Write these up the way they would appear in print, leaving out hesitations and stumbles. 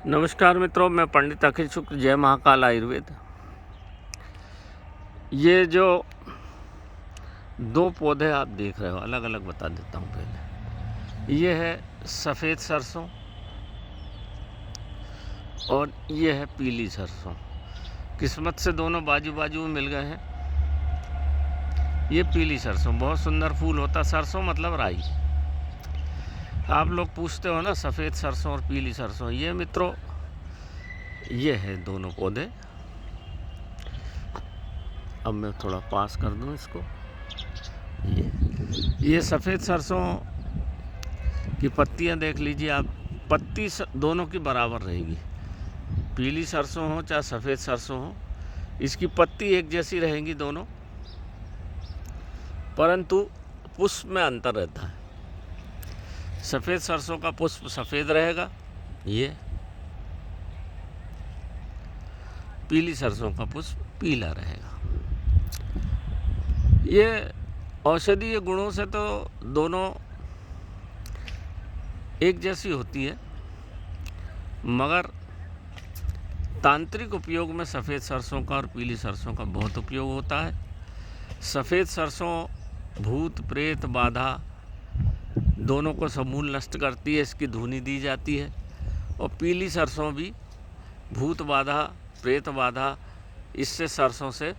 नमस्कार मित्रों, मैं पंडित अखिल शुक्ल, जय महाकाल आयुर्वेद। ये जो दो पौधे आप देख रहे हो, अलग अलग बता देता हूँ पहले। ये है सफ़ेद सरसों और ये है पीली सरसों। किस्मत से दोनों बाजू बाजू में मिल गए हैं। ये पीली सरसों, बहुत सुंदर फूल होता। सरसों मतलब राई। आप लोग पूछते हो ना सफ़ेद सरसों और पीली सरसों। ये मित्रों, ये है दोनों पौधे। अब मैं थोड़ा पास कर दूं इसको। ये सफ़ेद सरसों की पत्तियां देख लीजिए आप। पत्ती दोनों की बराबर रहेगी, पीली सरसों हो चाहे सफ़ेद सरसों हो। इसकी पत्ती एक जैसी रहेंगी दोनों, परंतु पुष्प में अंतर रहता है। सफ़ेद सरसों का पुष्प सफ़ेद रहेगा, ये पीली सरसों का पुष्प पीला रहेगा। ये औषधीय गुणों से तो दोनों एक जैसी होती है, मगर तांत्रिक उपयोग में सफ़ेद सरसों का और पीली सरसों का बहुत उपयोग होता है। सफ़ेद सरसों भूत प्रेत बाधा दोनों को समूल नष्ट करती है, इसकी धुनी दी जाती है। और पीली सरसों भी भूत बाधा प्रेत बाधा इससे सरसों से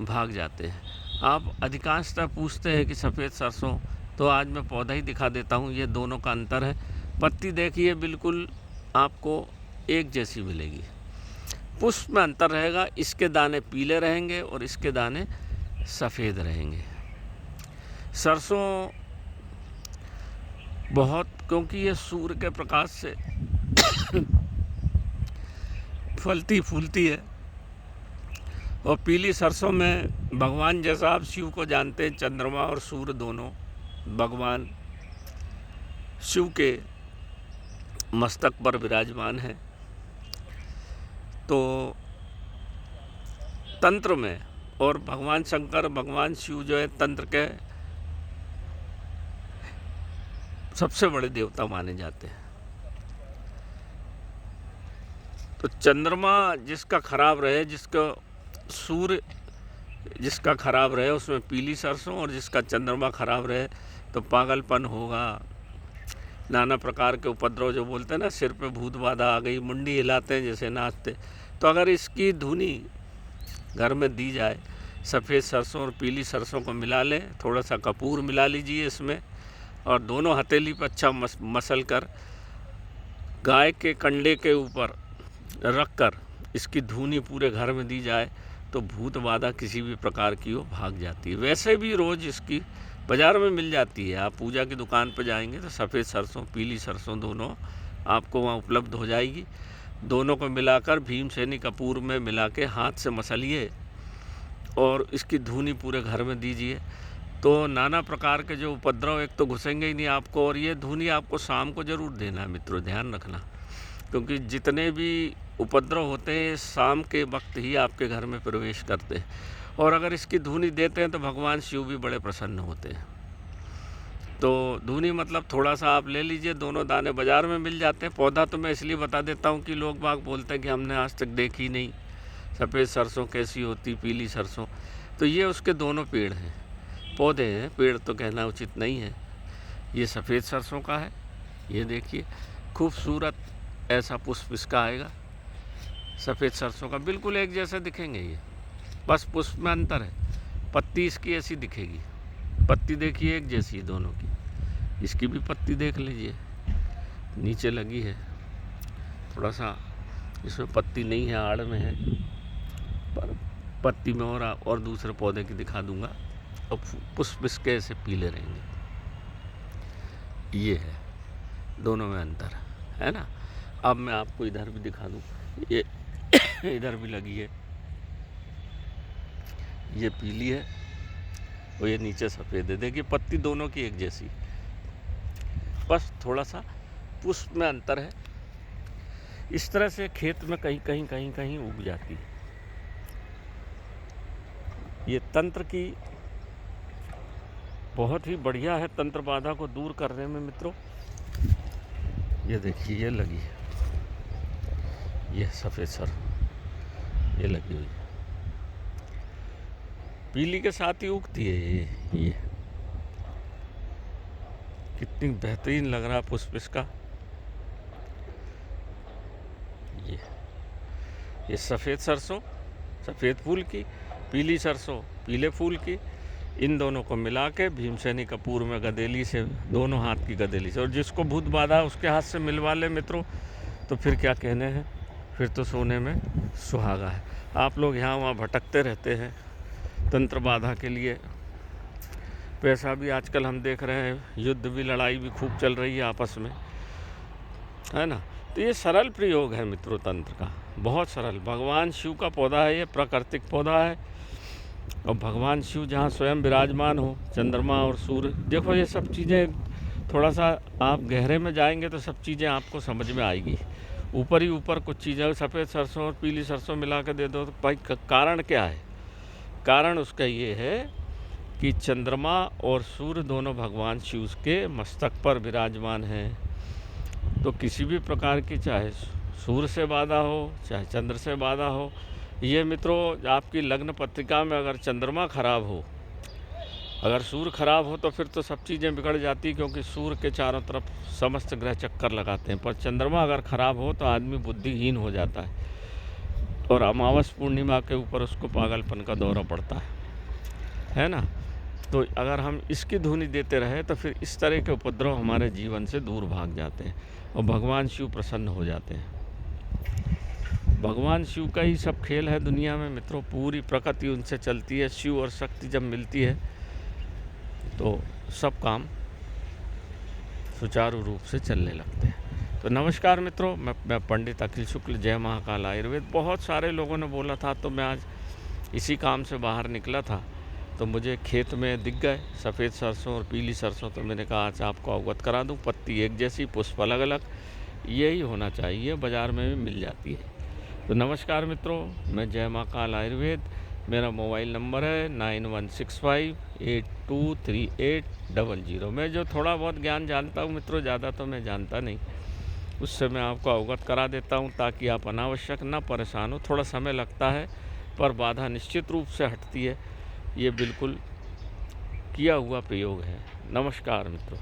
भाग जाते हैं। आप अधिकांशतः पूछते हैं कि सफ़ेद सरसों, तो आज मैं पौधा ही दिखा देता हूँ। ये दोनों का अंतर है। पत्ती देखिए, बिल्कुल आपको एक जैसी मिलेगी। पुष्प में अंतर रहेगा, इसके दाने पीले रहेंगे और इसके दाने सफ़ेद रहेंगे। सरसों बहुत, क्योंकि ये सूर्य के प्रकाश से फलती फूलती है। और पीली सरसों में भगवान, जैसा आप शिव को जानते हैं, चंद्रमा और सूर्य दोनों भगवान शिव के मस्तक पर विराजमान है। तो तंत्र में, और भगवान शंकर भगवान शिव जो है तंत्र के सबसे बड़े देवता माने जाते हैं। तो चंद्रमा जिसका खराब रहे, जिसका सूर्य जिसका खराब रहे, उसमें पीली सरसों, और जिसका चंद्रमा खराब रहे तो पागलपन होगा, नाना प्रकार के उपद्रव, जो बोलते हैं ना, सिर पे भूत बाधा आ गई, मुंडी हिलाते हैं जैसे नाचते। तो अगर इसकी धुनी घर में दी जाए, सफ़ेद सरसों और पीली सरसों को मिला लें, थोड़ा सा कपूर मिला लीजिए इसमें, और दोनों हथेली पर अच्छा मसल कर गाय के कंडे के ऊपर रख कर इसकी धुनी पूरे घर में दी जाए, तो भूत बाधा किसी भी प्रकार की वो भाग जाती है। वैसे भी रोज़ इसकी बाज़ार में मिल जाती है। आप पूजा की दुकान पर जाएंगे तो सफ़ेद सरसों पीली सरसों दोनों आपको वहाँ उपलब्ध हो जाएगी। दोनों को मिलाकर भीमसेनी कपूर में मिला के हाथ से मसलिए और इसकी धुनी पूरे घर में दीजिए, तो नाना प्रकार के जो उपद्रव एक तो घुसेंगे ही नहीं आपको। और ये धुनी आपको शाम को ज़रूर देना है मित्रों, ध्यान रखना, क्योंकि जितने भी उपद्रव होते हैं शाम के वक्त ही आपके घर में प्रवेश करते हैं। और अगर इसकी धुनी देते हैं तो भगवान शिव भी बड़े प्रसन्न होते हैं। तो धुनी मतलब थोड़ा सा आप ले लीजिए, दोनों दाने बाज़ार में मिल जाते हैं। पौधा तो मैं इसलिए बता देता हूँ कि लोग बाग बोलते हैं कि हमने आज तक देखी नहीं सफ़ेद सरसों कैसी होती, पीली सरसों। तो ये उसके दोनों पेड़ हैं, पौधे हैं, पेड़ तो कहना उचित नहीं है। ये सफ़ेद सरसों का है, ये देखिए खूबसूरत ऐसा पुष्प इसका आएगा। सफ़ेद सरसों का बिल्कुल एक जैसे दिखेंगे ये, बस पुष्प में अंतर है। पत्ती इसकी ऐसी दिखेगी, पत्ती देखिए एक जैसी है दोनों की। इसकी भी पत्ती देख लीजिए, नीचे लगी है, थोड़ा सा इसमें पत्ती नहीं है, आड़ में है, पर पत्ती में और दूसरे पौधे की दिखा दूंगा। और पुष्प इसके ऐसे पीले रहेंगे। ये है, दोनों में अंतर है ना। अब मैं आपको इधर भी दिखा दूं, ये इधर भी लगी है, ये पीली है और ये नीचे सफ़ेद है। देखिए पत्ती दोनों की एक जैसी, बस थोड़ा सा पुष्प में अंतर है। इस तरह से खेत में कहीं कहीं कहीं कहीं उग जाती है। ये तंत्र की बहुत ही बढ़िया है, तंत्र बाधा को दूर करने में मित्रों। ये देखिए ये लगी है, ये सफ़ेद सरसों ये लगी हुई, पीली के साथ ही उगती है ये कितनी बेहतरीन लग रहा है पुष्प इसका। ये सफ़ेद सरसों सफ़ेद फूल की, पीली सरसों पीले फूल की, इन दोनों को मिला के भीमसेनी कपूर में गदेली से, दोनों हाथ की गदेली से, और जिसको भूत बाधा उसके हाथ से मिलवा ले मित्रों, तो फिर क्या कहने हैं, फिर तो सोने में सुहागा है। आप लोग यहाँ वहाँ भटकते रहते हैं तंत्र बाधा के लिए, पैसा भी आजकल हम देख रहे हैं, युद्ध भी, लड़ाई भी खूब चल रही है आपस में, है ना। तो ये सरल प्रयोग है मित्रों तंत्र का, बहुत सरल। भगवान शिव का पौधा है, ये प्राकृतिक पौधा है, और भगवान शिव जहाँ स्वयं विराजमान हो, चंद्रमा और सूर्य, देखो ये सब चीज़ें थोड़ा सा आप गहरे में जाएंगे तो सब चीज़ें आपको समझ में आएगी। ऊपर ही ऊपर कुछ चीज़ें, सफ़ेद सरसों और पीली सरसों मिला के दे दो तो भाई कारण क्या है? कारण उसका ये है कि चंद्रमा और सूर्य दोनों भगवान शिव के मस्तक पर विराजमान हैं। तो किसी भी प्रकार की, चाहे सूर्य से बाधा हो चाहे चंद्र से बाधा हो, ये मित्रों आपकी लग्न पत्रिका में अगर चंद्रमा खराब हो, अगर सूर्य खराब हो, तो फिर तो सब चीज़ें बिगड़ जाती, क्योंकि सूर्य के चारों तरफ समस्त ग्रह चक्कर लगाते हैं। पर चंद्रमा अगर खराब हो तो आदमी बुद्धिहीन हो जाता है, और अमावस पूर्णिमा के ऊपर उसको पागलपन का दौरा पड़ता है ना। तो अगर हम इसकी धुनी देते रहे तो फिर इस तरह के उपद्रव हमारे जीवन से दूर भाग जाते हैं, और भगवान शिव प्रसन्न हो जाते हैं। भगवान शिव का ही सब खेल है दुनिया में मित्रों, पूरी प्रकृति उनसे चलती है। शिव और शक्ति जब मिलती है तो सब काम सुचारू रूप से चलने लगते हैं। तो नमस्कार मित्रों, मैं पंडित अखिल शुक्ल, जय महाकाल आयुर्वेद। बहुत सारे लोगों ने बोला था, तो मैं आज इसी काम से बाहर निकला था, तो मुझे खेत में दिख गए सफ़ेद सरसों और पीली सरसों, तो मैंने कहा आज आपको अवगत करा दूं। पत्ती एक जैसी, पुष्प अलग अलग, यही होना चाहिए, बाज़ार में भी मिल जाती है। तो नमस्कार मित्रों, मैं जय महाकाल आयुर्वेद, मेरा मोबाइल नंबर है 9165823800। मैं जो थोड़ा बहुत ज्ञान जानता हूँ मित्रों, ज़्यादा तो मैं जानता नहीं, उससे मैं आपको अवगत करा देता हूँ, ताकि आप अनावश्यक ना परेशान हो। थोड़ा समय लगता है, पर बाधा निश्चित रूप से हटती है। ये बिल्कुल किया हुआ प्रयोग है। नमस्कार मित्रों।